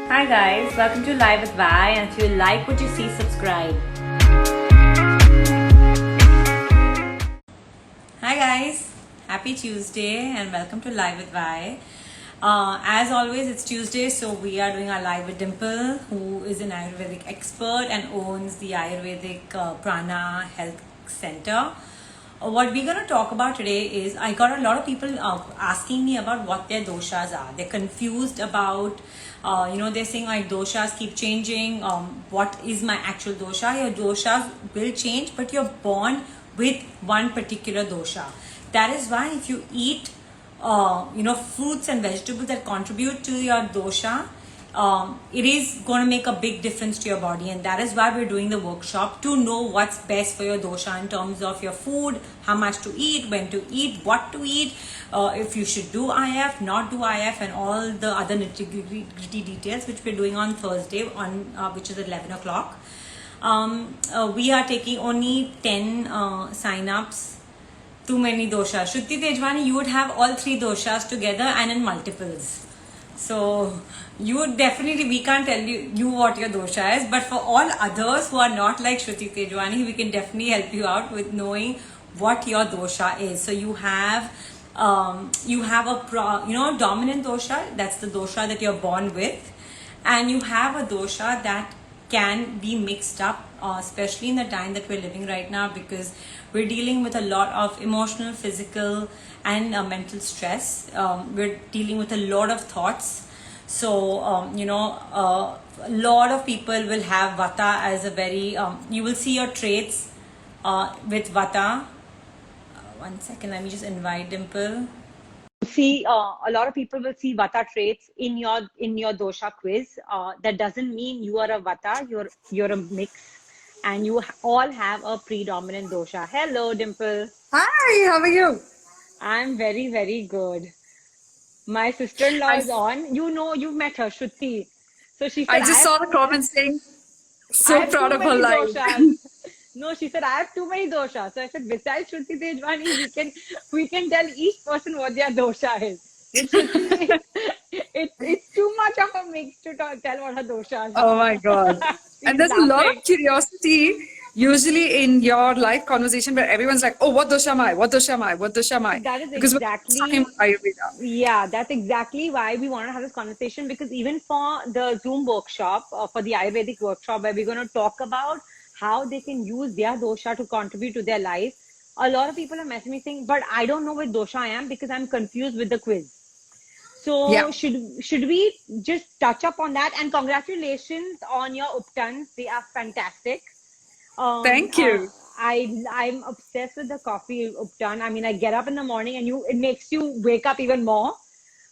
Hi guys, welcome to Live with Vi, and if you like what you see, subscribe. Hi guys, happy Tuesday and welcome to Live with Vi. As always, it's Tuesday, so we are doing our live with Dimple, who is an Ayurvedic expert and owns the Ayurvedic Prana Health Center. What we're going to talk about today is I got a lot of people asking me about what their doshas are. They're confused about, they're saying my doshas keep changing. What is my actual dosha? Your doshas will change, but you're born with one particular dosha. That is why if you eat, fruits and vegetables that contribute to your dosha, it is going to make a big difference to your body, and that is why we're doing the workshop to know what's best for your dosha in terms of your food, how much to eat, when to eat, what to eat, if you should do IF, not do IF, and all the other nitty-gritty details, which we're doing on Thursday, which is at 11 o'clock. We are taking only 10 sign-ups. Too many doshas. Shruti Tejwani, you would have all 3 doshas together and in multiples. So you would definitely, we can't tell you what your dosha is, but for all others who are not like Shruti Tejwani, we can definitely help you out with knowing what your dosha is. So you have a dominant dosha, that's the dosha that you're born with, and you have a dosha that can be mixed up, especially in the time that we're living right now, because we're dealing with a lot of emotional, physical, and mental stress. We're dealing with a lot of thoughts. So, a lot of people will have Vata as a very, you will see your traits with Vata. One second, let me just invite Dimple. See, a lot of people will see Vata traits in your dosha quiz. That doesn't mean you are a Vata. You're a mix, and you all have a predominant dosha. Hello, Dimple. Hi, how are you? I'm very, very good. My sister-in-law I, is on. You know, you've met her, Shruti. So she said, I just saw the comments saying, I so have proud too of her many life. doshas. No, she said, I have too many doshas. So I said, besides Shruti Tejwani, we can tell each person what their dosha is. With Shruti, it's too much of a mix to tell what her doshas Oh are. my God. And She's there's a lot laughing. of curiosity usually in your live conversation where everyone's like, oh, what dosha am I? What dosha am I? What dosha am I? That is Because we're time exactly, Ayurveda. yeah, that's exactly why we want to have this conversation, because even for the Zoom workshop, for the Ayurvedic workshop, where we're going to talk about how they can use their dosha to contribute to their life, a lot of people are messaging me saying, but I don't know which dosha I am because I'm confused with the quiz. Yeah. So should we just touch up on that? And congratulations on your uptons. They are fantastic. Um, Thank uh, you. I'm obsessed with the coffee upton. I mean, I get up in the morning and it makes you wake up even more.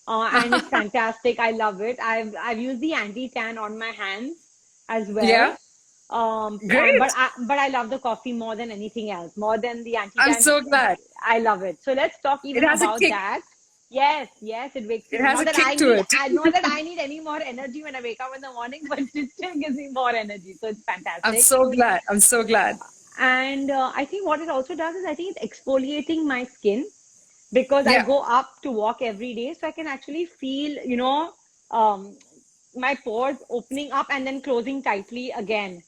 And it's fantastic. I love it. I've used the anti-tan on my hands as well. Yeah. But Great. I love the coffee more than anything else, more than the I'm anti-tan. so glad. I love it. So let's talk It even has a about kick. that. Yes, yes, it wakes It me. has Not a that kick to it. I know that I need any more energy when I wake up in the morning, but it still gives me more energy. So it's I'm fantastic. so glad. I'm so glad. And I think what it also does is I think it's exfoliating my skin, because I Yeah. go up to walk every day, so I can actually feel, um, my pores opening up and then closing tightly again.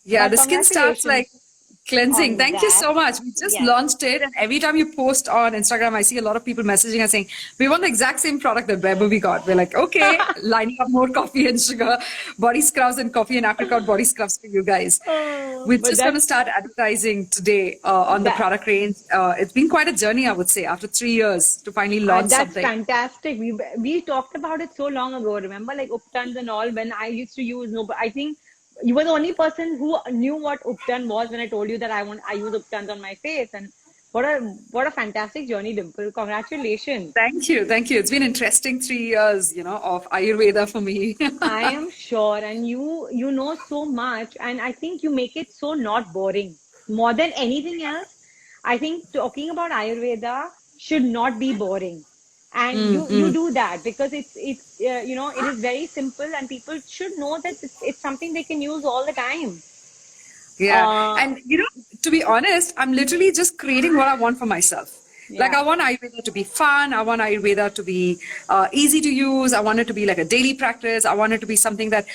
Yeah, But the skin starts like congratulations cleansing. on Thank you that. so much. We just Yes. launched it, and every time you post on Instagram, I see a lot of people messaging and saying, we want the exact same product that Weber we got. We're like, okay, lining up more coffee and sugar, body scrubs and coffee and apricot body scrubs for you guys. We're But just going to start advertising today on the that product range. It's been quite a journey, I would say, after 3 years to finally launch that's something. fantastic. We talked about it so long ago. Remember, like Uptons and all, when I used to use no, but I think you were the only person who knew what Upton was when I told you that I use Uptons on my face. And what a fantastic journey, Dimple. Congratulations. Thank you. Thank you. It's been interesting 3 years, of Ayurveda for me. I am sure, and you know so much, and I think you make it so not boring. More than anything else, I think talking about Ayurveda should not be boring, and you do that because it's it is very simple, and people should know that it's something they can use all the time. Yeah. Uh, And, to be honest, I'm literally just creating what I want for myself. Like, I Yeah. want Ayurveda to be fun. I want Ayurveda to be easy to use. I want it to be like a daily practice. I want it to be something that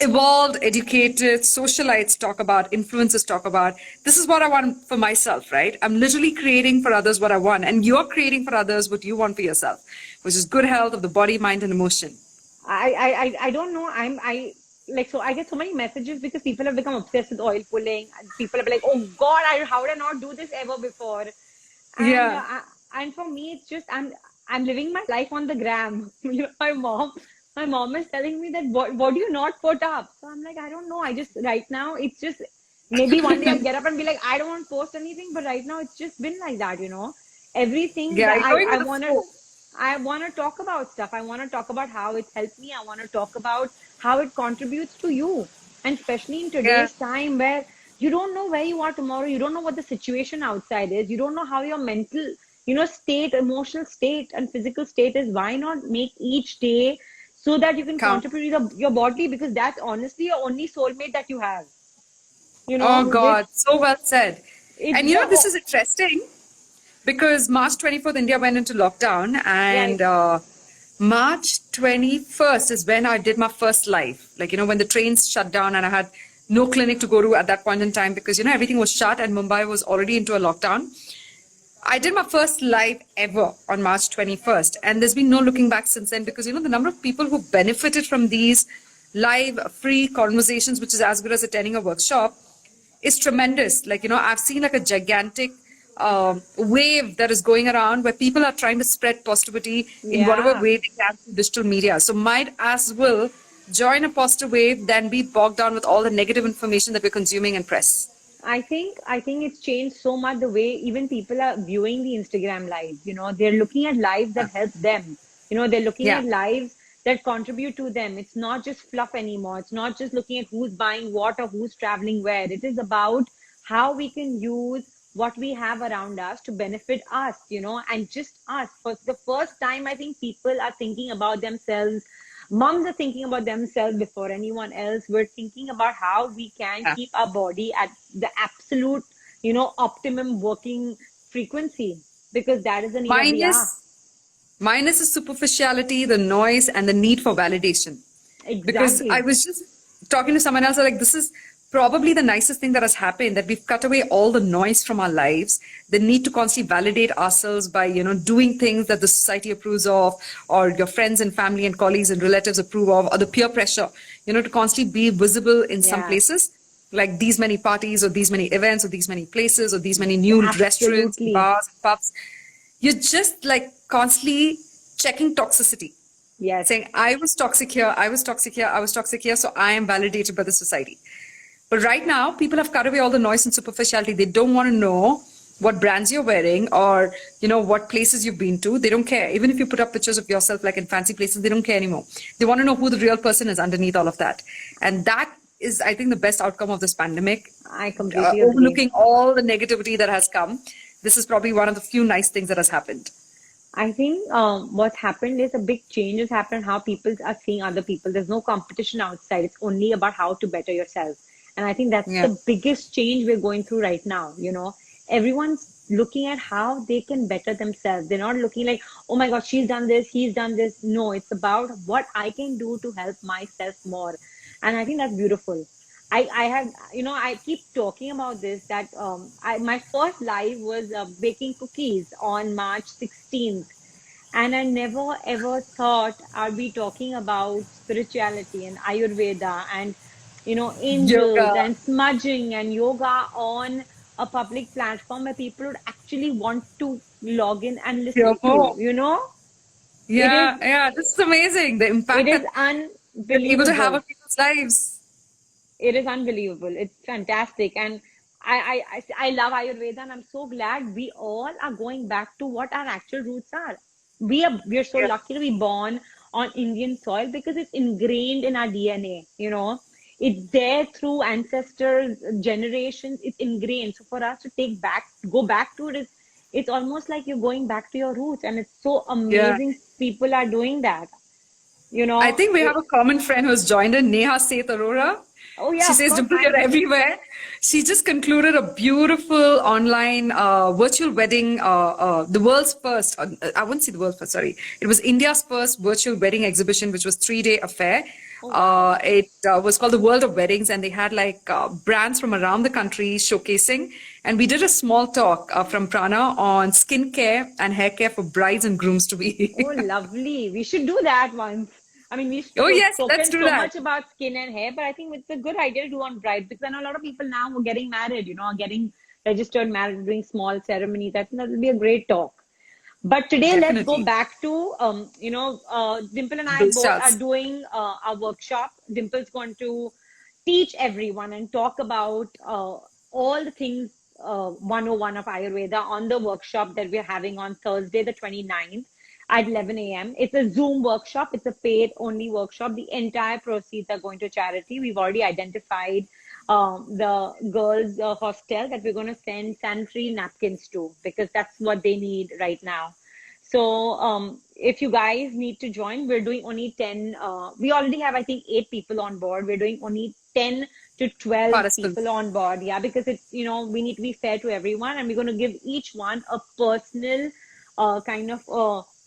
evolved, educated, socialites talk about, influencers talk about. This is what I want for myself, right? I'm literally creating for others what I want, and you're creating for others what you want for yourself, which is good health of the body, mind, and emotion. I don't know. I like, so I get so many messages because people have become obsessed with oil pulling. And people are like, oh God, how would I not do this ever before? And Yeah. and for me, it's just I'm living my life on the gram. You know, my mom is telling me that what do you not put up? So I'm like, I don't know. I just right now it's just maybe one day I'll get up and be like, I don't want to post anything, but right now it's just been like that, you know. Everything Yeah, that you're going I with the wanna flow. I wanna talk about stuff. I wanna talk about how it's helped me. I wanna talk about how it contributes to you. And especially in Yeah. today's time where you don't know where you are tomorrow, you don't know what the situation outside is, you don't know how your mental, you know, state, emotional state, and physical state is. Why not make each day so that you can Count. contribute to your body, because that's honestly your only soulmate that you have, you Oh know, which God, so well said. it's And you know, this is interesting because March 24th, India went into lockdown, right. and March 21st is when I did my first live. Like, you know, when the trains shut down and I had no clinic to go to at that point in time because, you know, everything was shut and Mumbai was already into a lockdown. I did my first live ever on March 21st, and there's been no looking back since then because, you know, the number of people who benefited from these live free conversations, which is as good as attending a workshop, is tremendous. Like, you know, I've seen like a gigantic wave that is going around where people are trying to spread positivity in whatever Yeah. way they can through digital media. So might as well join a positive wave than be bogged down with all the negative information that we're consuming in press. I think it's changed so much the way even people are viewing the Instagram lives. You know, they're looking at lives that help them. You know, they're looking Yeah. at lives that contribute to them. It's not just fluff anymore. It's not just looking at who's buying what or who's traveling where. It is about how we can use what we have around us to benefit us, you know, and just us. For the first time, I think people are thinking about themselves. Moms are thinking about themselves before anyone else. We're thinking about how we can Yeah. keep our body at the absolute, you know, optimum working frequency, because that is the need of the hour. Minus Minus the superficiality, the noise, and the need for validation. Because I Exactly. was just talking to someone else, like, this is probably the nicest thing that has happened, that we've cut away all the noise from our lives, the need to constantly validate ourselves by, you know, doing things that the society approves of, or your friends and family and colleagues and relatives approve of, or the peer pressure, you know, to constantly be visible in some Yeah, places, like these many parties or these many events or these many places or these many new restaurants, absolutely. bars, pubs. You're just like constantly checking toxicity, Yes. saying, I was toxic here, I was toxic here, I was toxic here, so I am validated by the society. But right now, people have cut away all the noise and superficiality. They don't want to know what brands you're wearing or, you know, what places you've been to. They don't care. Even if you put up pictures of yourself like in fancy places, they don't care anymore. They want to know who the real person is underneath all of that. And that is, I think, the best outcome of this pandemic. I completely agree. Overlooking all the negativity that has come, this is probably one of the few nice things that has happened. I think what's happened is a big change has happened how people are seeing other people. There's no competition outside. It's only about how to better yourself. And I think that's Yeah. the biggest change we're going through right now. You know, everyone's looking at how they can better themselves. They're not looking like, oh my God, she's done this, he's done this. No, it's about what I can do to help myself more. And I think that's beautiful. I have, you know, I keep talking about this that my first live was baking cookies on March 16th. And I never ever thought I'd be talking about spirituality and Ayurveda and, you know, angels Yoga. and smudging and yoga on a public platform where people would actually want to log in and listen to, Yoga. you know? It is, Yeah, yeah, this is amazing. The it impact is that you're able to have unbelievable. on people's lives. It is unbelievable. It's fantastic. And I love Ayurveda, and I'm so glad we all are going back to what our actual roots are. We are so Yeah. lucky to be born on Indian soil because it's ingrained in our DNA, you know. It's there through ancestors, generations, it's ingrained. So for us to go back to it is, it's almost like you're going back to your roots, and it's so Yeah. amazing people are doing that. You I know, think we have a common friend who's joined in, Neha Seth Arora. Oh yeah, She of says, course. Dimple, you're everywhere. She just concluded a beautiful online virtual wedding, the world's first, I wouldn't say the world's first, sorry. It was India's first virtual wedding exhibition, which was 3-day affair. Oh wow. It was called the World of Weddings, and they had like brands from around the country showcasing. And we did a small talk from Prana on skincare and hair care for brides and grooms to be. Oh, lovely. We should do that once. I mean, we've Oh, yes, let's spoken do so that. much about skin and hair, but I think it's a good idea to do on brides because I know a lot of people now are getting married, are getting registered married, doing small ceremonies. I think that will be a great talk. But today, let's go Definitely. back to, Dimple and I Those both are charts. doing a workshop. Dimple's going to teach everyone and talk about all the things 101 of Ayurveda on the workshop that we're having on Thursday, the 29th at 11 a.m. It's a Zoom workshop. It's a paid only workshop. The entire proceeds are going to charity. We've already identified the girls' hostel that we're going to send sanitary napkins to because that's what they need right now. So if you guys need to join, we're doing only 10. We already have, I think, 8 people on board. We're doing only 10 to 12 Participants. people on board. Yeah, because it's, we need to be fair to everyone and we're going to give each one a personal kind of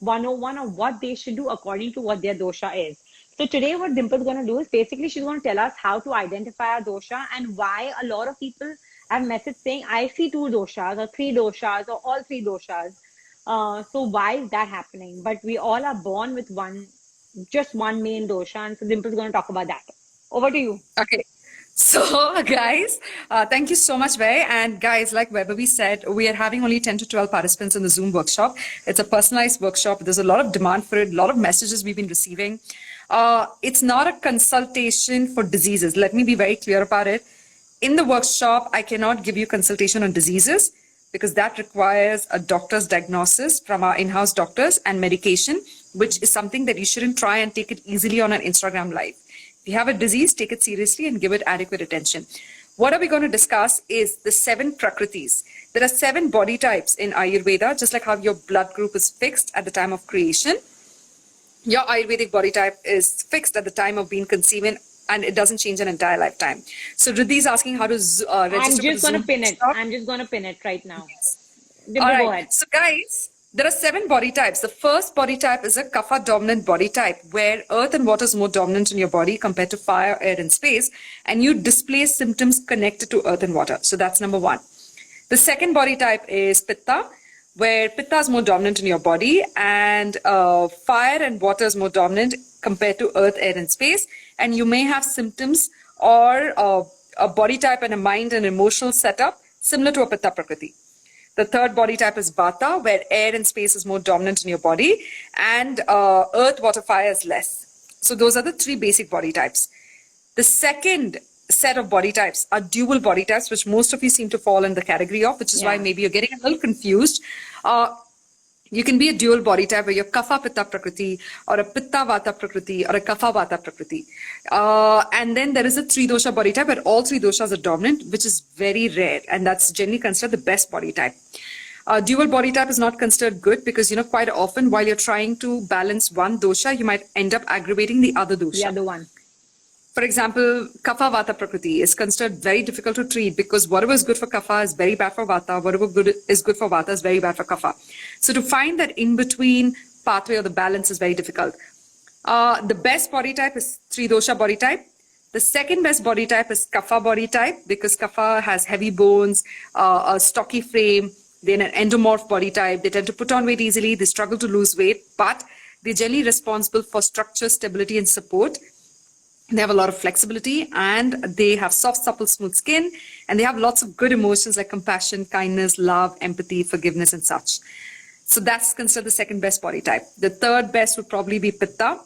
101 of what they should do according to what their dosha is. So today what Dimple's going to do is basically she's going to tell us how to identify a dosha and why a lot of people have messaged saying, I see 2 doshas or 3 doshas or all 3 doshas. So why is that happening? But we all are born with just one main dosha. And so Dimple's going to talk about that. Over to you. Okay. So, guys, thank you so much, Vay. And guys, like Vaibhavi said, we are having only 10 to 12 participants in the Zoom workshop. It's a personalized workshop. There's a lot of demand for it, a lot of messages we've been receiving. It's not a consultation for diseases. Let me be very clear about it. In the workshop, I cannot give you consultation on diseases because that requires a doctor's diagnosis from our in-house doctors and medication, which is something that you shouldn't try and take it easily on an Instagram live. If you have a disease, take it seriously and give it adequate attention. What are we going to discuss is the 7 prakritis. There are 7 body types in Ayurveda, just like how your blood group is fixed at the time of creation. Your Ayurvedic body type is fixed at the time of being conceived and it doesn't change an entire lifetime. So Riddhi is asking how to register. I'm just going to pin it. I'm just going to pin it right now. Dimple, All right. go ahead. So guys, there are 7 body types. The first body type is a kapha dominant body type where earth and water is more dominant in your body compared to fire, air and space. And you display symptoms connected to earth and water. So that's number 1. The second body type is pitta, where pitta is more dominant in your body and fire and water is more dominant compared to earth, air and space. And you may have symptoms or a body type and a mind and emotional setup similar to a pitta prakriti. The third body type is vata, where air and space is more dominant in your body and earth, water, fire is less. So those are the 3 basic body types. The second set of body types are dual body types, which most of you seem to fall in the category of, which is why maybe you're getting a little confused. You can be a dual body type where you're kapha pitta prakriti or a pitta vata prakriti or a kapha vata prakriti. And then there is a 3 dosha body type where all 3 doshas are dominant, which is very rare. And that's generally considered the best body type. Dual body type is not considered good because, quite often while you're trying to balance one dosha, you might end up aggravating the other dosha. The other one. For example, kapha vata prakriti is considered very difficult to treat because whatever is good for kapha is very bad for vata. Whatever is good for vata is very bad for kapha. So to find that in-between pathway or the balance is very difficult. The best body type is 3 dosha body type. The second best body type is kapha body type because kapha has heavy bones, a stocky frame. They're an endomorph body type. They tend to put on weight easily. They struggle to lose weight, but they're generally responsible for structure, stability, and support. They have a lot of flexibility and they have soft, supple, smooth skin and they have lots of good emotions like compassion, kindness, love, empathy, forgiveness and such. So that's considered the second best body type. The third best would probably be pitta,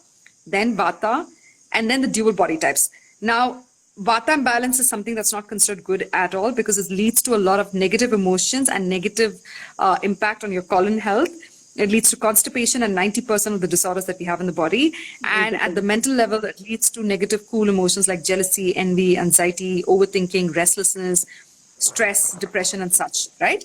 then vata, and then the dual body types. Now, vata imbalance is something that's not considered good at all because it leads to a lot of negative emotions and negative impact on your colon health. It leads to constipation and 90% of the disorders that we have in the body. And at the mental level, it leads to negative cool emotions like jealousy, envy, anxiety, overthinking, restlessness, stress, depression, and such, right?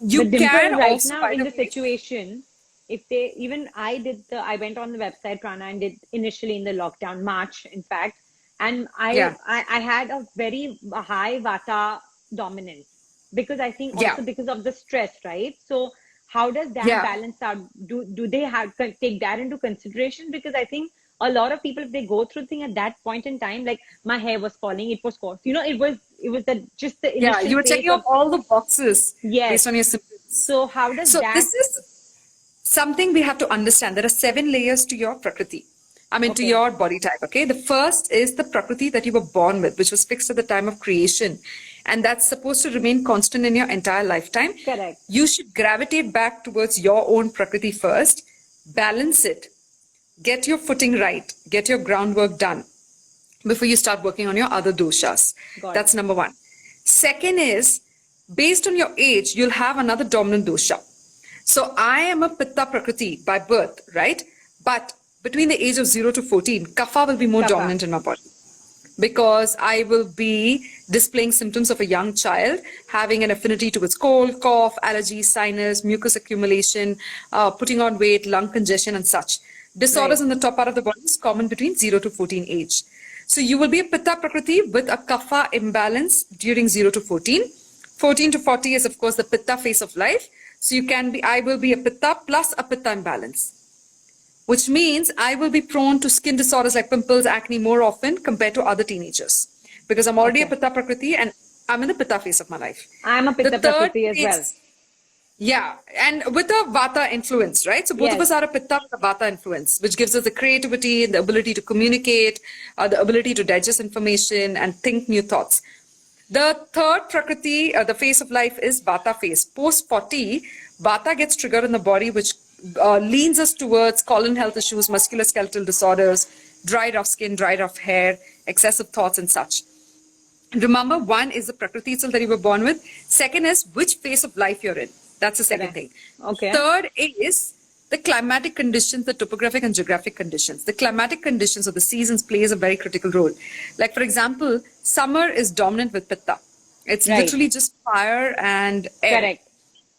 You can right also now in the situation, if they even I went on the website Prana and did initially in the lockdown, March, in fact, and Yeah. I had a very high Vata dominance because I think Yeah. also because of the stress, right? So how does that Yeah. balance out? Do they have take that into consideration? Because I think a lot of people, if they go through thing at that point in time, like my hair was falling, it was coarse, it was the just the Yeah. initial You were phase checking off of all the boxes yes. based on your symptoms. So how does So that? this is something we have to understand. There are 7 layers to your Prakriti. I mean, to Okay, your body type. Okay. The first is the Prakriti that you were born with, which was fixed at the time of creation. And that's supposed to remain constant in your entire lifetime. correct, You should gravitate back towards your own Prakriti first, balance it, get your footing right, get your groundwork done before you start working on your other doshas. got it. That's number one. Second is, based on your age, you'll have another dominant dosha. So I am a Pitta Prakriti by birth, right? But between the age of 0 to 14, Kapha will be more Kapha. dominant in my body because I will be displaying symptoms of a young child, having an affinity towards cold, cough, allergies, sinus, mucus accumulation, putting on weight, lung congestion, and such. Disorders Right. in the top part of the body is common between 0 to 14 age. So you will be a Pitta Prakriti with a Kapha imbalance during 0 to 14. 14 to 40 is, of course, the Pitta phase of life. So I will be a Pitta plus a Pitta imbalance, which means I will be prone to skin disorders like pimples, acne more often compared to other teenagers because I'm already a Okay. Pitta Prakriti and I'm in the Pitta phase of my life. I'm a The Pitta third Prakriti as well. phase, yeah, and with a Vata influence, right? So both of Yes. us are a Pitta with a Vata influence, which gives us the creativity and the ability to communicate, the ability to digest information and think new thoughts. The third Prakriti, the phase of life is Vata phase. Post 40, Vata gets triggered in the body, which leans us towards colon health issues, musculoskeletal disorders, dry rough skin, dry rough hair, excessive thoughts, and such. Remember, one is the Prakriti itself that you were born with. Second is which phase of life you're in. That's the second Correct. thing. Okay. Third is the climatic conditions, the topographic and geographic conditions. The climatic conditions of the seasons plays a very critical role. Like, for example, summer is dominant with Pitta. It's Right. literally just fire and air. Correct.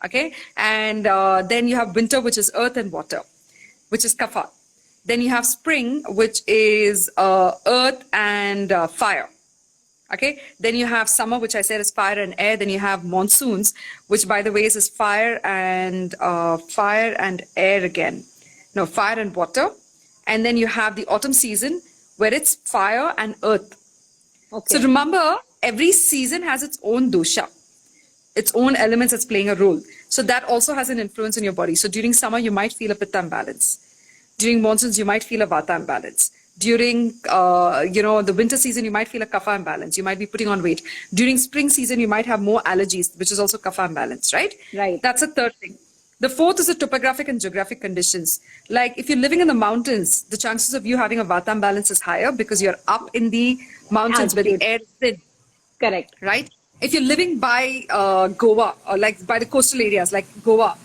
Okay. And then you have winter, which is earth and water, which is Kapha. Then you have spring, which is earth and fire. Okay. Then you have summer, which I said is fire and air. Then you have monsoons, which, by the way, is fire and air again. No, fire and water. And then you have the autumn season, where it's fire and earth. Okay. So remember, every season has its own dosha, its own elements that's playing a role. So that also has an influence in your body. So during summer, you might feel a Pitta imbalance. During monsoons, you might feel a Vata imbalance. During, the winter season, you might feel a Kapha imbalance. You might be putting on weight. During spring season, you might have more allergies, which is also Kapha imbalance, right? Right. That's the third thing. The fourth is the topographic and geographic conditions. Like if you're living in the mountains, the chances of you having a Vata imbalance is higher because you're up in the mountains where the Altitude. air is thin, Correct. right? If you're living by Goa or like by the coastal areas like Goa,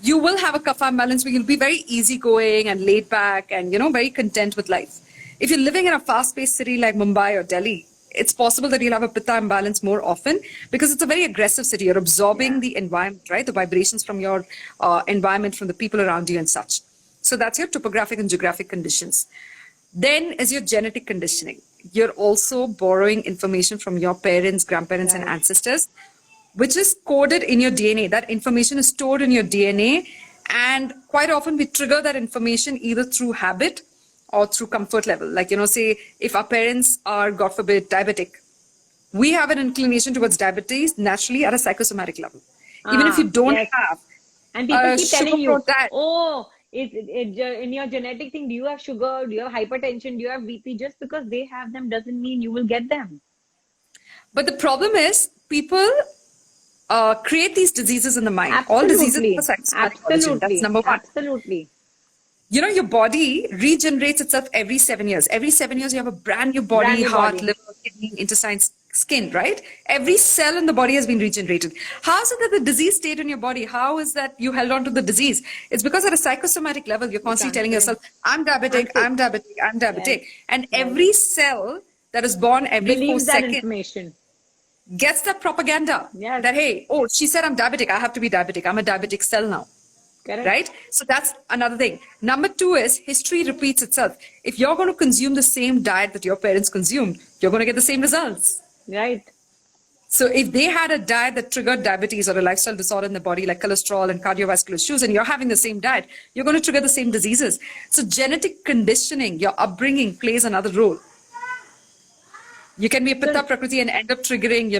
you will have a Kapha imbalance where you'll be very easygoing and laid back and, very content with life. If you're living in a fast-paced city like Mumbai or Delhi, it's possible that you'll have a Pitta imbalance more often because it's a very aggressive city. You're absorbing the environment, right? The vibrations from your environment, from the people around you and such. So that's your topographic and geographic conditions. Then is your genetic conditioning. You're also borrowing information from your parents, grandparents, and Right. ancestors, which is coded in your DNA. That information is stored in your DNA. And quite often we trigger that information either through habit or through comfort level. Like, say if our parents are, God forbid, diabetic, we have an inclination towards diabetes naturally at a psychosomatic level. Even if you don't yes. have And people keep telling you, sugar-prone diet. oh, in your genetic thing, do you have sugar? Do you have hypertension? Do you have BP? Just because they have them doesn't mean you will get them. But the problem is people create these diseases in the mind. All diseases Absolutely. are psychosomatic origin. Absolutely. That's number one. Absolutely. Your body regenerates itself every 7 years. Every 7 years, you have a brand new body, Brand new heart, body. liver, kidney, intestines, skin, right? Every cell in the body has been regenerated. How is it that the disease stayed in your body? How is that you held on to the disease? It's because at a psychosomatic level, you're constantly telling yourself, I'm diabetic, I'm diabetic, I'm diabetic. Yes. And every cell that is born every 4 Believes that seconds information. gets that propaganda Yes. that, hey, oh, she said I'm diabetic. I have to be diabetic. I'm a diabetic cell now. Correct. right? So that's another thing. Number two is history repeats itself. If you're going to consume the same diet that your parents consumed, you're going to get the same results. Right. So if they had a diet that triggered diabetes or a lifestyle disorder in the body like cholesterol and cardiovascular issues, and you're having the same diet, you're going to trigger the same diseases. So genetic conditioning, your upbringing plays another role. You can be a pitta prakriti and end up triggering,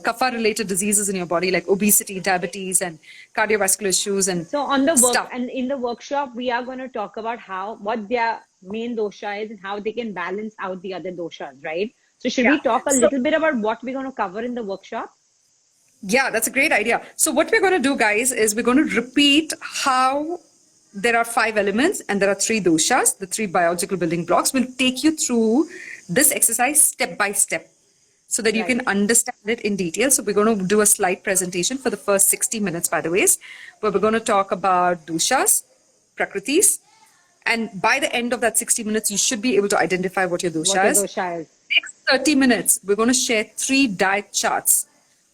kapha related diseases in your body like obesity, diabetes, and cardiovascular issues and So on the work stuff. and in the workshop, we are going to talk about what their main dosha is and how they can balance out the other doshas, right? So should we talk a little bit about what we're going to cover in the workshop? Yeah, that's a great idea. So what we're going to do, guys, is we're going to repeat how there are 5 elements and there are 3 doshas, the 3 biological building blocks. We'll take you through this exercise step by step so that you can understand it in detail. So we're going to do a slide presentation for the first 60 minutes, by the way, where we're going to talk about doshas, prakritis, and by the end of that 60 minutes, you should be able to identify what your dosha is. Dosha is. Next 30 minutes, we're going to share 3 diet charts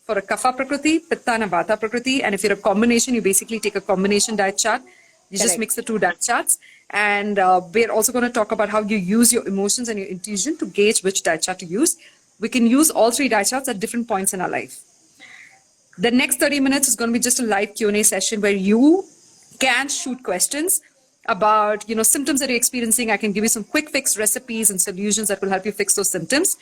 for a kapha prakriti, pitta and a vata prakriti. And if you're a combination, you basically take a combination diet chart. You just mix the 2 diet charts. And we're also going to talk about how you use your emotions and your intuition to gauge which diet chart to use. We can use all 3 diet charts at different points in our life. The next 30 minutes is going to be just a live Q&A session where you can shoot questions about symptoms that you're experiencing. I can give you some quick fix recipes and solutions that will help you fix those symptoms.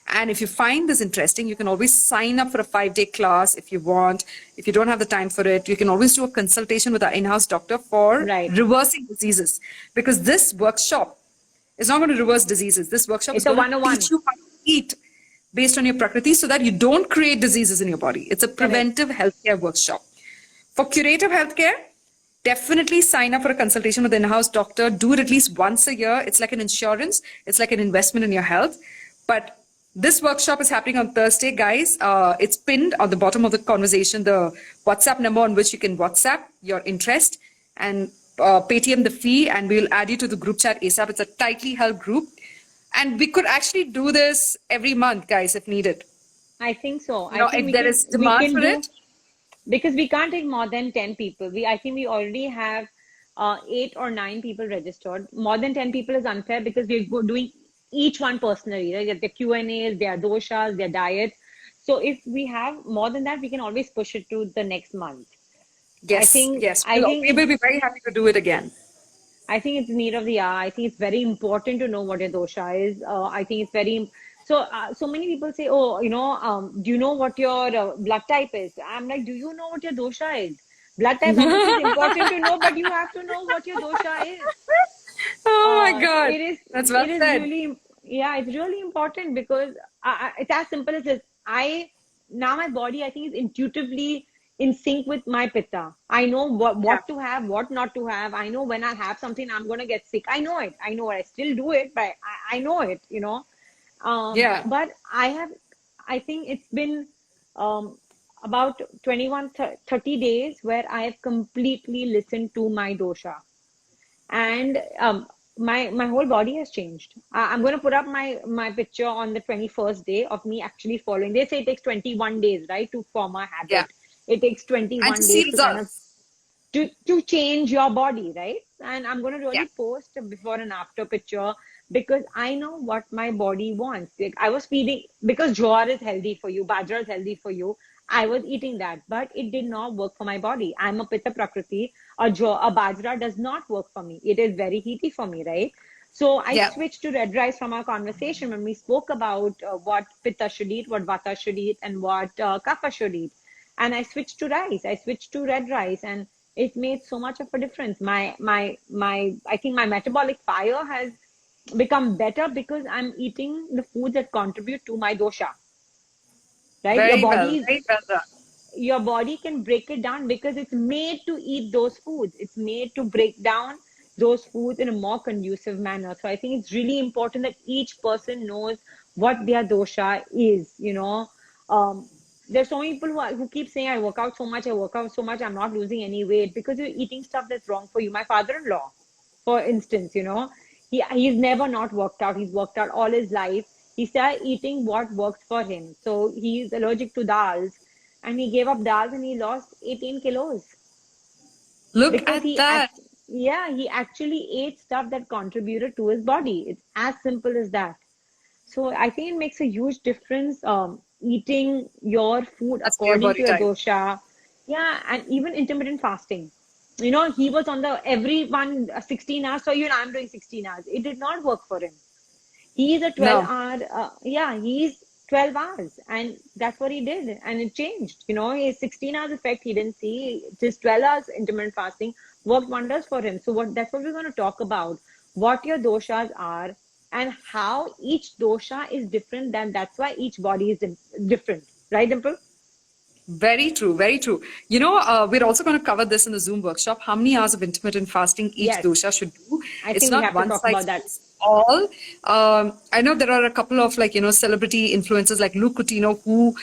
And if you find this interesting, you can always sign up for a 5-day class if you want. If you don't have the time for it, you can always do a consultation with our in-house doctor for reversing diseases. Because this workshop is not going to reverse diseases. This workshop is going to teach you how to eat based on your prakriti so that you don't create diseases in your body. It's a preventive healthcare workshop. For curative healthcare, definitely sign up for a consultation with an in-house doctor. Do it at least once a year. It's like an insurance. It's like an investment in your health. But this workshop is happening on Thursday, guys. It's pinned on the bottom of the conversation, the WhatsApp number on which you can WhatsApp your interest and Paytm the fee, and we'll add you to the group chat ASAP. It's a tightly held group. And we could actually do this every month, guys, if needed. I think so. I think if there is demand for it. Because we can't take more than 10 people. I think we already have 8 or 9 people registered. More than 10 people is unfair because we're doing each one personally, right? Their Q&As, their doshas, their diets. So if we have more than that, we can always push it to the next month. Yes, we will be very happy to do it again. I think it's need of the hour. I think it's very important to know what your dosha is. I think it's very... So many people say, do you know what your blood type is? I'm like, do you know what your dosha is? Blood type is important to know, but you have to know what your dosha is. Oh my God. That's well said. It's really important because it's as simple as this. Now my body, I think, is intuitively in sync with my pitta. I know what to have, what not to have. I know when I have something, I'm going to get sick. I know it. I still do it, but I know it, But I think it's been about 30 days where I have completely listened to my dosha. And my whole body has changed. I'm going to put up my picture on the 21st day of me actually following. They say it takes 21 days, right, to form a habit. Yeah. It takes 21 days to change your body, right? And I'm going to really post a before and after picture because I know what my body wants. Like I was feeding, because jowar is healthy for you, bajra is healthy for you. I was eating that, but it did not work for my body. I'm a pitta prakriti. A bajra does not work for me. It is very heaty for me, right? So I switched to red rice from our conversation when we spoke about what pitta should eat, what vata should eat, and what kapha should eat. And I switched to rice. I switched to red rice, and it made so much of a difference. I think my metabolic fire has become better because I'm eating the foods that contribute to my dosha. Right? Your body can break it down because it's made to eat those foods. It's made to break down those foods in a more conducive manner. So I think it's really important that each person knows what their dosha is. There's so many people who keep saying, I work out so much, I'm not losing any weight because you're eating stuff that's wrong for you. My father-in-law, for instance, he's never not worked out. He's worked out all his life. He started eating what works for him. So he's allergic to dals and he gave up dals and he lost 18 kilos. Look because at that. he actually ate stuff that contributed to his body. It's as simple as that. So I think it makes a huge difference, eating your food As per your according to body your type. dosha. Yeah, and even intermittent fasting. He was on the everyone 16 hours, so even I'm doing 16 hours. It did not work for him. He is a 12 No. hour, he's 12 hours, and that's what he did, and it changed. His 16 hours effect he didn't see. Just 12 hours intermittent fasting worked wonders for him. So that's what we're going to talk about, what your doshas are and how each dosha is different. That's why each body is different, right, Dimple? Very true, very true. We're also going to cover this in the Zoom workshop. How many hours of intermittent fasting each Yes, dosha should do? I It's think we not have to one talk size about that. fits all. I know there are a couple of celebrity influencers like Luke Coutinho who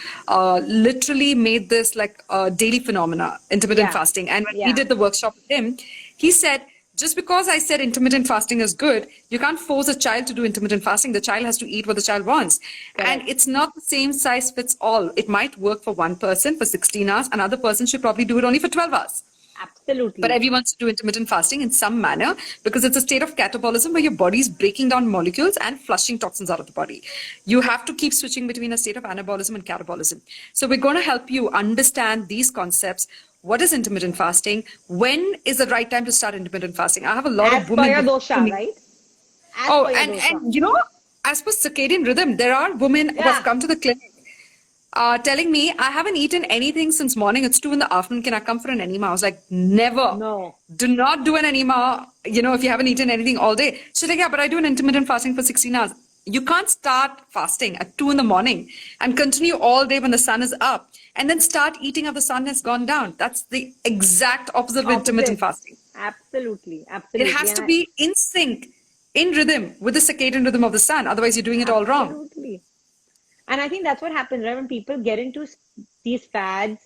literally made this like a daily phenomena, intermittent Yeah, fasting. And when we yeah, did the workshop with him, he said, just because I said intermittent fasting is good, you can't force a child to do intermittent fasting. The child has to eat what the child wants. And correct. it's not the same size fits all. It might work for one person for 16 hours. Another person should probably do it only for 12 hours. But Absolutely. everyone should do intermittent fasting in some manner because it's a state of catabolism where your body is breaking down molecules and flushing toxins out of the body. You have to keep switching between a state of anabolism and catabolism. So we're going to help you understand these concepts. What is intermittent fasting? When is the right time to start intermittent fasting? I have a lot of As per women your who come to dosha, me. right? As Oh, per your dosha. and as per circadian rhythm, there are women who have Yeah. come to the clinic telling me, I haven't eaten anything since morning. It's 2 in the afternoon. Can I come for an enema? I was like, never. No. Do not do an enema, if you haven't eaten anything all day. She's like, yeah, but I do an intermittent fasting for 16 hours. You can't start fasting at 2 in the morning and continue all day when the sun is up and then start eating after the sun has gone down. That's the exact opposite of intermittent Opposite. fasting. Absolutely. It Absolutely. has to be in sync, in rhythm with the circadian rhythm of the sun. Otherwise, you're doing it all wrong. Absolutely. And I think that's what happens, right? When people get into these fads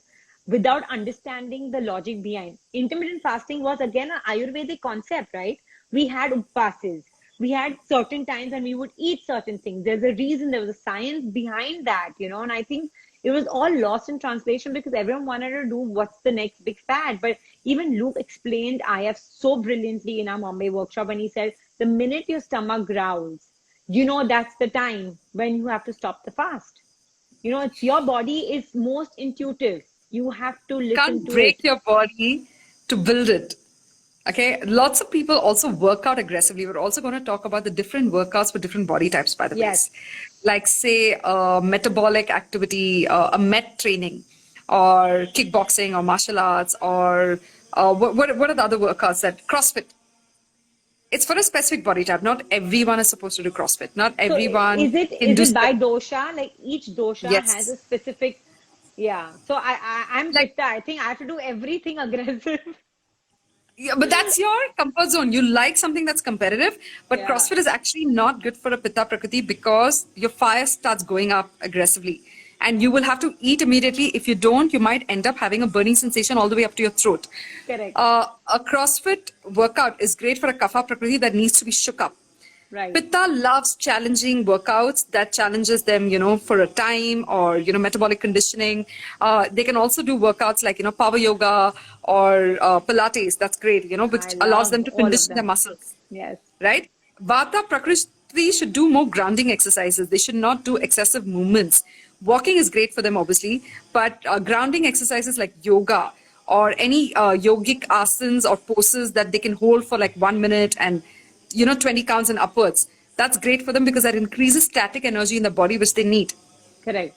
without understanding the logic behind. Intermittent fasting was again an Ayurvedic concept, right? We had upases. We had certain times and we would eat certain things. There's a reason, there was a science behind that, and I think it was all lost in translation because everyone wanted to do what's the next big fad. But even Luke explained IF so brilliantly in our Mumbai workshop, and he said, the minute your stomach growls, that's the time when you have to stop the fast. It's your body is most intuitive. You have to listen Can't to it. break your body to build it. Okay, lots of people also work out aggressively. We're also going to talk about the different workouts for different body types, by the way. Yes. Like, say, metabolic activity, a MET training, or kickboxing, or martial arts, or what are the other workouts that CrossFit? It's for a specific body type. Not everyone is supposed to do CrossFit. Not So everyone is it can is do. it by dosha? Like each dosha has a Yes. specific, yeah. So I'm Like, Pitta. I think I have to do everything aggressive. yeah, but that's your comfort zone. You like something that's competitive, but Yeah, CrossFit is actually not good for a Pitta Prakriti because your fire starts going up aggressively. And you will have to eat immediately. If you don't, you might end up having a burning sensation all the way up to your throat. correct. A CrossFit workout is great for a Kapha Prakriti that needs to be shook up. Right. Pitta loves challenging workouts that challenges them, for a time or, metabolic conditioning. They can also do workouts like, power yoga or Pilates. That's great, I which allows them love to all of condition their them. muscles, Yes. right? Vata Prakriti should do more grounding exercises. They should not do excessive movements. Walking is great for them, obviously, but grounding exercises like yoga or any yogic asanas or poses that they can hold for like 1 minute and 20 counts and upwards. That's great for them because that increases static energy in the body, which they need. Correct.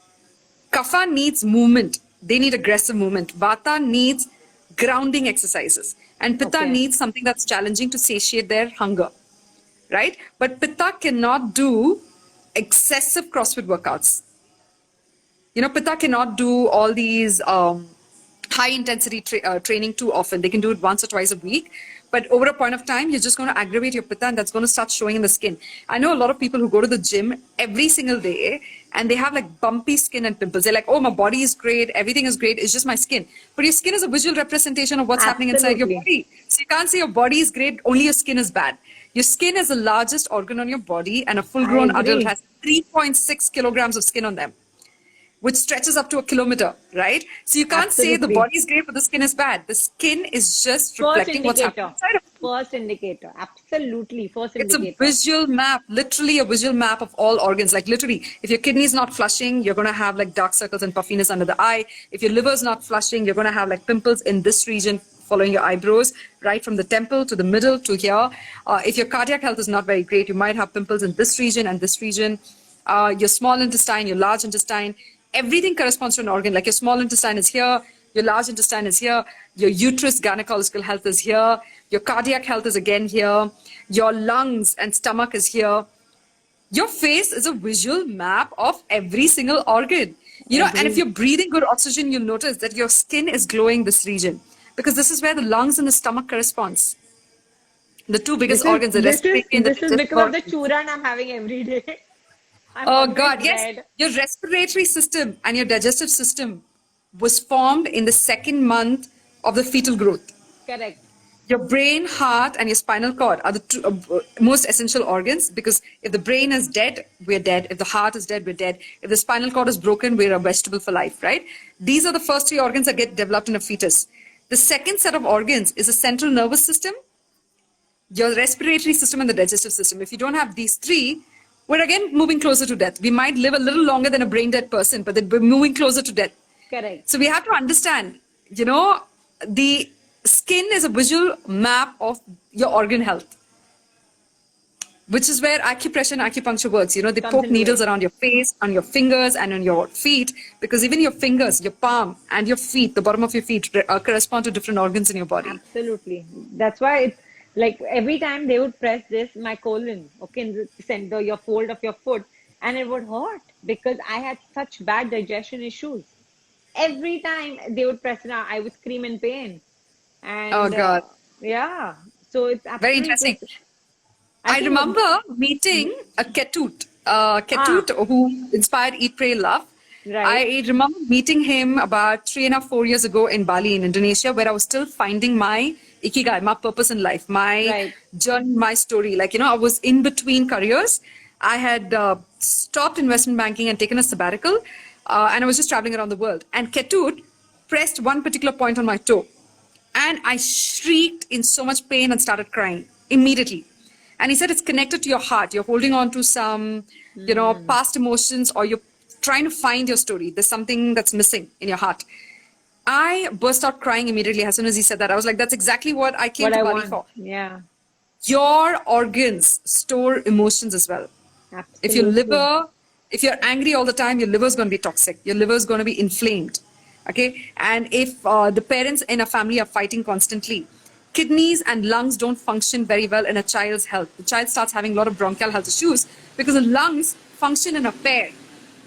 Kapha needs movement. They need aggressive movement. Vata needs grounding exercises. And Pitta Okay. needs something that's challenging to satiate their hunger, right? But Pitta cannot do excessive CrossFit workouts. Pitta cannot do all these high intensity training too often. They can do it once or twice a week. But over a point of time, you're just going to aggravate your Pitta and that's going to start showing in the skin. I know a lot of people who go to the gym every single day and they have like bumpy skin and pimples. They're like, oh, my body is great. Everything is great. It's just my skin. But your skin is a visual representation of what's happening inside your Absolutely. body. So you can't say your body is great, only your skin is bad. Your skin is the largest organ on your body and a full I grown adult agree. has 3.6 kilograms of skin on them. which stretches up to a kilometer, right? So you can't say the Absolutely. body is great, but the skin is bad. The skin is just First reflecting what's happening indicator. inside of you. First indicator. Absolutely. First It's a indicator. visual map, literally a visual map of all organs. Like literally, if your kidney is not flushing, you're going to have like dark circles and puffiness under the eye. If your liver is not flushing, you're going to have like pimples in this region following your eyebrows, right from the temple to the middle to here. If your cardiac health is not very great, you might have pimples in this region and this region. Your small intestine, your large intestine, everything corresponds to an organ. Like your small intestine is here, your large intestine is here, your uterus gynecological health is here, your cardiac health is again here, your lungs and stomach is here. Your face is a visual map of every single organ. You know, and if you're breathing good oxygen, you'll notice that your skin is glowing this region because this is where the lungs and the stomach corresponds. The two biggest organs, the respiratory and the This is digestive because of the organs. churan I'm having every day. I'm Oh always God, yes. red. Your respiratory system and your digestive system was formed in the second month of the fetal growth. Correct. Your brain, heart, and your spinal cord are the two, most essential organs because if the brain is dead, we're dead. If the heart is dead, we're dead. If the spinal cord is broken, we're a vegetable for life, right? These are the first three organs that get developed in a fetus. The second set of organs is the central nervous system, your respiratory system, and the digestive system. If you don't have these three, we're again moving closer to death. We might live a little longer than a brain dead person, but then we're moving closer to death. Correct. So we have to understand, you know, the skin is a visual map of your organ health, which is where acupressure and acupuncture works. You know, they Comes poke into needles it. around your face, on your fingers, and on your feet, because even your fingers, your palm, and your feet, the bottom of your feet, correspond to different organs in your body. Absolutely. That's why it's like every time they would press this, my colon, okay, in the center, your fold of your foot, and it would hurt because I had such bad digestion issues. Every time they would press it out, I would scream in pain. Oh And God, yeah, so it's very absolutely, interesting. I I think, remember meeting a Ketut, who inspired Eat, Pray, Love. right, I remember meeting him about 3.5, 4 years ago in Bali, in Indonesia, where I was still finding my ikigai, my purpose in life, my right, journey, my story. Like, you know, I was in between careers. I had stopped investment banking and taken a sabbatical, and I was just traveling around the world. And Ketut pressed one particular point on my toe. And I shrieked in so much pain and started crying immediately. And he said it's connected to your heart. You're holding on to some, you know, past emotions, or you're trying to find your story. There's something that's missing in your heart. I burst out crying immediately as soon as he said that. I was like, that's exactly what I came what to I Bali want. for. Yeah, Your organs store emotions as well. If your absolutely. liver, if you're angry all the time, your liver is going to be toxic. Your liver is going to be inflamed. Okay. And if the parents in a family are fighting constantly, kidneys and lungs don't function very well in a child's health. The child starts having a lot of bronchial health issues because the lungs function in a pair.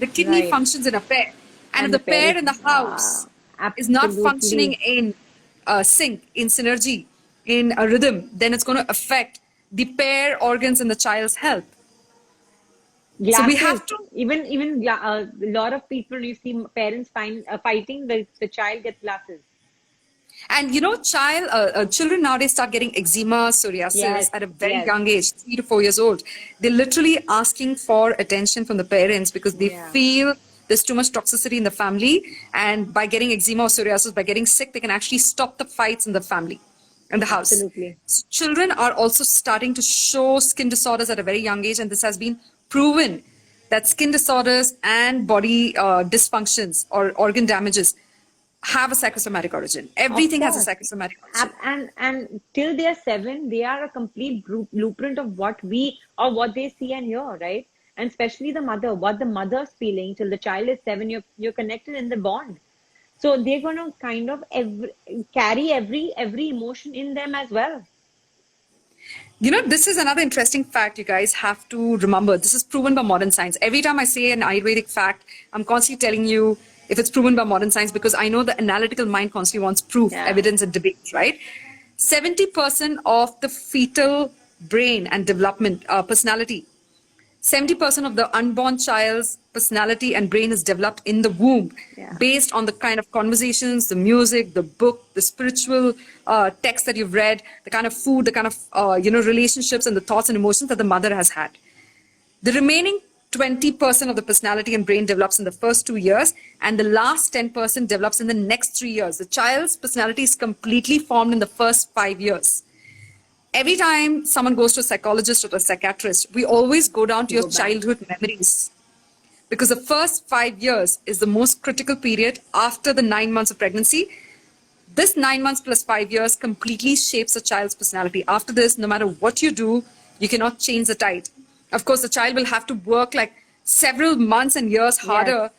The kidney Right. functions in a pair. And if And the the pair parents, in the house is not absolutely. functioning in sync, in synergy, in a rhythm, then it's going to affect the pair organs in the child's health. So we have Glasses, to, even a lot of people you see parents fighting, the child gets glasses. and you know, children nowadays start getting eczema, psoriasis Yes, at a very yes, young age, 3 to 4 years old. They're literally asking for attention from the parents because they yeah, feel there's too much toxicity in the family. And by getting eczema or psoriasis, by getting sick, they can actually stop the fights in the family, in the house. absolutely. So children are also starting to show skin disorders at a very young age, and this has been proven that skin disorders and body dysfunctions or organ damages have a psychosomatic origin. Of Everything has a course. psychosomatic origin. And till they're 7, they are a complete blueprint of what we or what they see and hear, right? And especially the mother, what the mother's feeling till the child is 7, you're connected in the bond. So they're gonna kind of carry every emotion in them as well. You know, this is another interesting fact you guys have to remember. This is proven by modern science. Every time I say an Ayurvedic fact, I'm constantly telling you if it's proven by modern science because I know the analytical mind constantly wants proof, Yeah. evidence, and debate, right? 70% of the fetal brain and development personality, 70% of the unborn child's personality and brain is developed in the womb Yeah. based on the kind of conversations, the music, the book, the spiritual text that you've read, the kind of food, the kind of relationships and the thoughts and emotions that the mother has had. The remaining 20% of the personality and brain develops in the first 2 years, and the last 10% develops in the next 3 years. The child's personality is completely formed in the first 5 years. Every time someone goes to a psychologist or a psychiatrist, we always go down to your childhood memories, because the first 5 years is the most critical period after the 9 months of pregnancy. This 9 months plus 5 years completely shapes a child's personality. After this, no matter what you do, you cannot change the tide. Of course, the child will have to work like several months and years harder,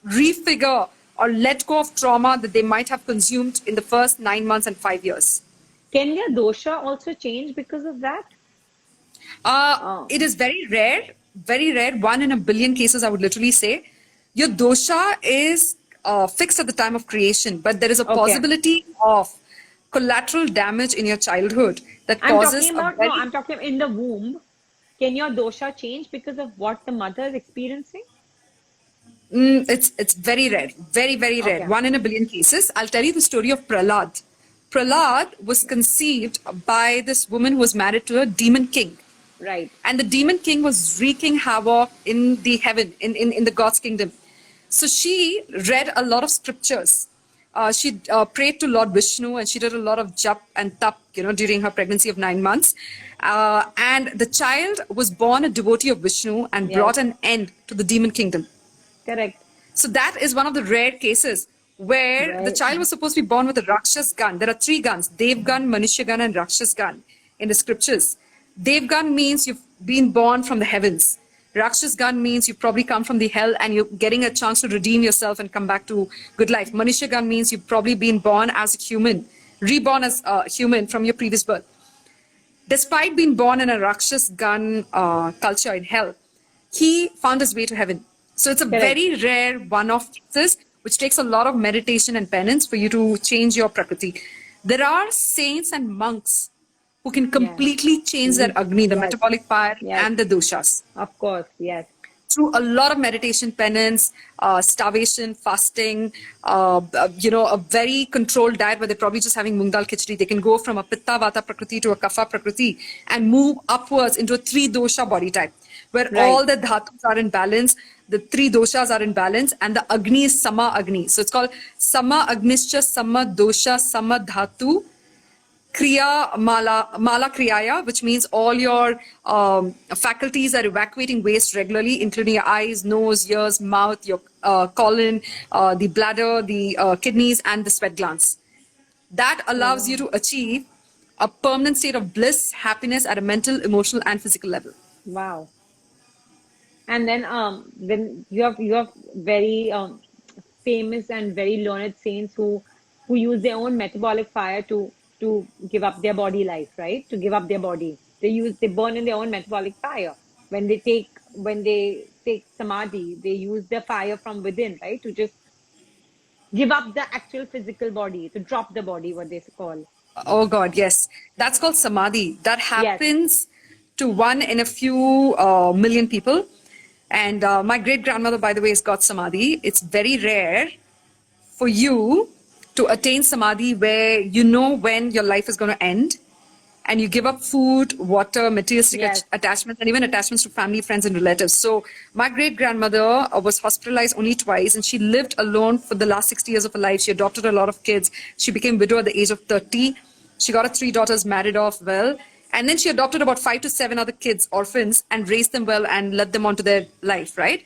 refigure or let go of trauma that they might have consumed in the first 9 months and 5 years. Can your dosha also change because of that? It is very rare, very rare. 1 in a billion cases, I would literally say. Your dosha is fixed at the time of creation, but there is a possibility of collateral damage in your childhood that causes I'm talking about in the womb. Can your dosha change because of what the mother is experiencing? It's very rare, very rare. 1 in a billion cases. I'll tell you the story of Prahlad. Prahlad was conceived by this woman who was married to a demon king. Right. And the demon king was wreaking havoc in the heaven, in the God's kingdom. So she read a lot of scriptures. She prayed to Lord Vishnu, and she did a lot of jap and tap, during her pregnancy of 9 months. And the child was born a devotee of Vishnu and brought an end to the demon kingdom. Correct. So that is one of the rare cases where the child was supposed to be born with a Rakshas gun. There are 3 guns, Dev gun, Manushya gun, and Rakshas gun in the scriptures. Dev gun means you've been born from the heavens. Rakshas gun means you've probably come from the hell and you're getting a chance to redeem yourself and come back to good life. Manushya gun means you've probably been born as a human, reborn as a human from your previous birth. Despite being born in a Rakshas gun culture in hell, he found his way to heaven. So it's a very rare one-off cases, which takes a lot of meditation and penance for you to change your prakriti. There are saints and monks who can completely change their Agni, the metabolic fire, and the doshas. Of course, yes. Through a lot of meditation, penance, starvation, fasting, a very controlled diet where they're probably just having mung dal khichdi. They can go from a pitta vata prakriti to a kapha prakriti and move upwards into a 3 dosha body type, where all the dhatus are in balance, the 3 doshas are in balance, and the Agni is Sama Agni. So it's called Sama Agnischa Sama Dosha Sama Dhatu Kriya Mala Kriyaya, which means all your faculties are evacuating waste regularly, including your eyes, nose, ears, mouth, your colon, the bladder, the kidneys, and the sweat glands. That allows you to achieve a permanent state of bliss, happiness at a mental, emotional, and physical level. Wow. And then you have very famous and very learned saints who use their own metabolic fire to give up their body life, right? To give up their body. They burn in their own metabolic fire. When they take samadhi, they use the fire from within, right? To just give up the actual physical body, to drop the body, what they call. Oh God, yes. That's called samadhi. That happens to 1 in a few million people. And my great-grandmother, by the way, has got samadhi. It's very rare for you to attain samadhi where you know when your life is going to end, and you give up food, water, materialistic attachments, and even attachments to family, friends, and relatives. So my great-grandmother was hospitalized only twice, and she lived alone for the last 60 years of her life. She adopted a lot of kids. She became widow at the age of 30. She got her 3 daughters married off well. And then she adopted about 5 to 7 other kids, orphans, and raised them well and led them on to their life, right?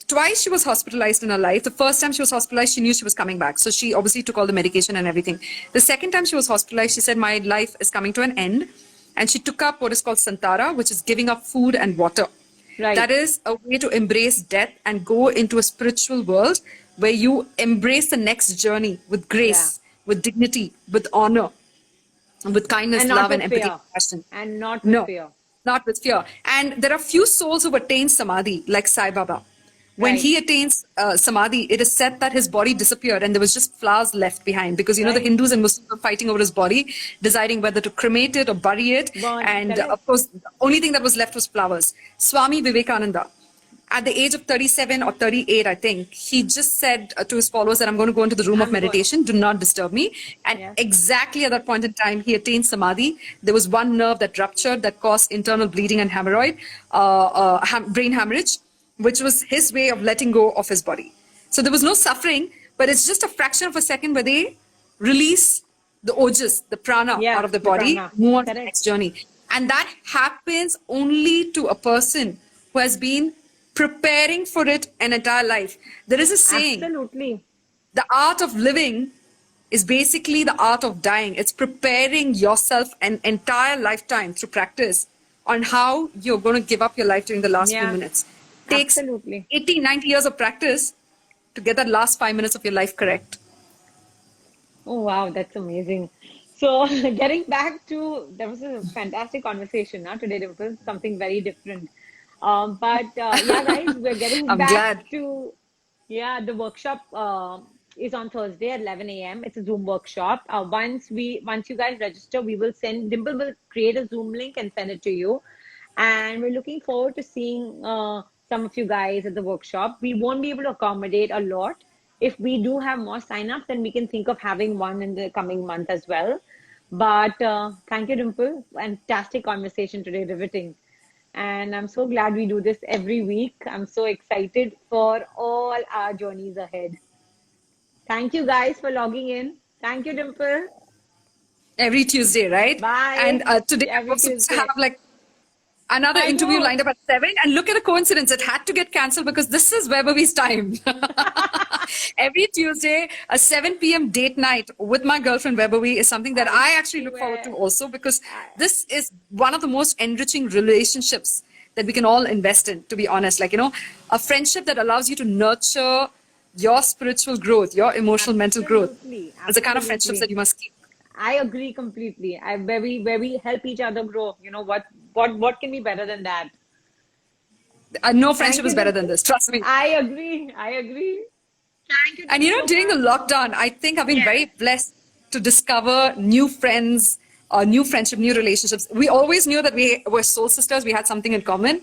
Twice she was hospitalized in her life. The first time she was hospitalized, she knew she was coming back. So she obviously took all the medication and everything. The second time she was hospitalized, she said, my life is coming to an end. And she took up what is called Santara, which is giving up food and water. Right. That is a way to embrace death and go into a spiritual world where you embrace the next journey with grace, with dignity, with honor, with kindness, love, and empathy, compassion. And not with fear. Not with fear. And there are few souls who attain samadhi, like Sai Baba. When he attains samadhi, it is said that his body disappeared and there was just flowers left behind, because the Hindus and Muslims were fighting over his body, deciding whether to cremate it or bury it. Of course, the only thing that was left was flowers. Swami Vivekananda, at the age of 37 or 38, I think, he just said to his followers that I'm going to go into the room of meditation. Do not disturb me. And Yeah. exactly at that point in time, he attained samadhi. There was one nerve that ruptured that caused internal bleeding and hemorrhoid, brain hemorrhage, which was his way of letting go of his body. So there was no suffering, but it's just a fraction of a second where they release the ojas, the prana Yeah, out of the the body, prana. move on to the Correct. next journey. And that happens only to a person who has been preparing for it an entire life. There is a saying, Absolutely. the art of living is basically the art of dying. It's preparing yourself an entire lifetime through practice on how you're going to give up your life during the last few Yeah. minutes. Takes Absolutely. 80, 90 years of practice to get that last 5 minutes of your life correct. Oh, wow, that's amazing. So, getting back to, that was a fantastic conversation today, Dimple, something very different. But yeah, guys, we're getting I'm back glad. to, yeah, the workshop is on Thursday at 11 a.m. It's a Zoom workshop. Once you guys register, Dimple will create a Zoom link and send it to you. And we're looking forward to seeing some of you guys at the workshop. We won't be able to accommodate a lot. If we do have more signups, then we can think of having one in the coming month as well. But thank you, Dimple. Fantastic conversation today, riveting. And I'm so glad we do this every week. I'm so excited for all our journeys ahead. Thank you guys for logging in. Thank you, Dimple. Every Tuesday, right? Bye. And today I'm Every supposed to Tuesday. have like another I interview know. lined up at 7. And look at the coincidence. It had to get cancelled because this is Webavi's time. Every Tuesday, a 7 p.m. date night with my girlfriend Webavi is something that I actually look forward to also, because this is one of the most enriching relationships that we can all invest in, to be honest. Like, a friendship that allows you to nurture your spiritual growth, your emotional, mental growth. Absolutely. It's the kind of friendships Absolutely. that you must keep. I agree completely. Where we help each other grow. You know what can be better than that? No friendship Thank is you, better Dimple. than this. Trust me. I agree. I agree. Thank you, And Dimple, so during the much. lockdown, I think I've been Yes. very blessed to discover new friends, new friendship, new relationships. We always knew that we were soul sisters, we had something in common.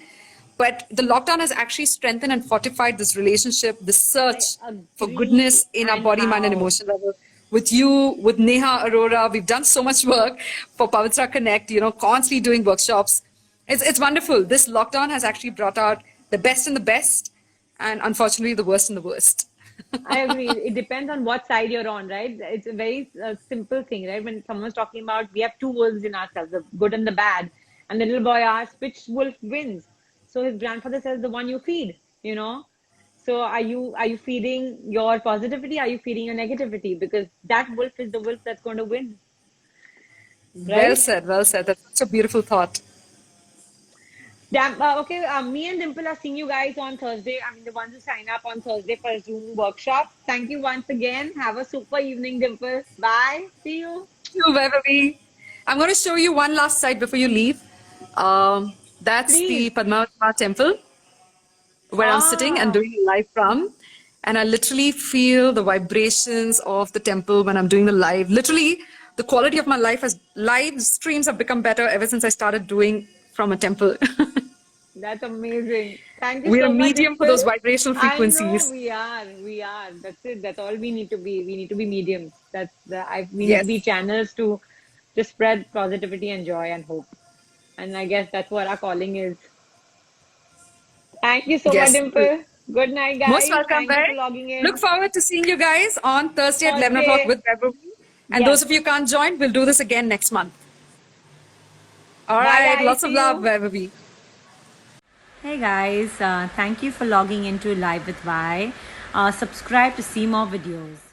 But the lockdown has actually strengthened and fortified this relationship, this search for Agree. goodness in our And body, mind, and how? emotion level. With you, with Neha Arora, we've done so much work for Pavitra Connect, constantly doing workshops. It's wonderful. This lockdown has actually brought out the best in the best, and unfortunately, the worst in the worst. I agree. It depends on what side you're on, right? It's a very simple thing, right? When someone's talking about we have two wolves in ourselves, the good and the bad, and the little boy asks which wolf wins. So his grandfather says the one you feed, So are you feeding your positivity? Are you feeding your negativity? Because that wolf is the wolf that's going to win, Well right? said, well said. That's such a beautiful thought. Damn, okay, me and Dimple are seeing you guys on Thursday. I mean, the ones who sign up on Thursday for a Zoom workshop. Thank you once again. Have a super evening, Dimple. Bye. See you. You, Vaibhavi. I'm going to show you one last site before you leave. That's the Please. Padmavatma temple where I'm sitting and Ah, doing a live from. And I literally feel the vibrations of the temple when I'm doing the live. Literally, the quality of my live streams have become better ever since I started doing from a temple. that's amazing. Thank you We're so a much, medium for those Dimple. vibrational I know frequencies. we are. We are. That's it. That's all we need to be. We need to be mediums. We need to Yes. be channels to spread positivity and joy and hope. And I guess that's what our calling is. Thank you so much, Yes. Dimple. Good night, Most guys. welcome, Thank you for Beck. logging Look in. forward to seeing you guys on Thursday at 11 o'clock Thursday. with Vaibhavi. And Yes. those of you who can't join, we'll do this again next month. All Bye, right. guys. Lots of See love, you. Vaibhavi. Hey guys, thank you for logging into Live with Vi. Subscribe to see more videos.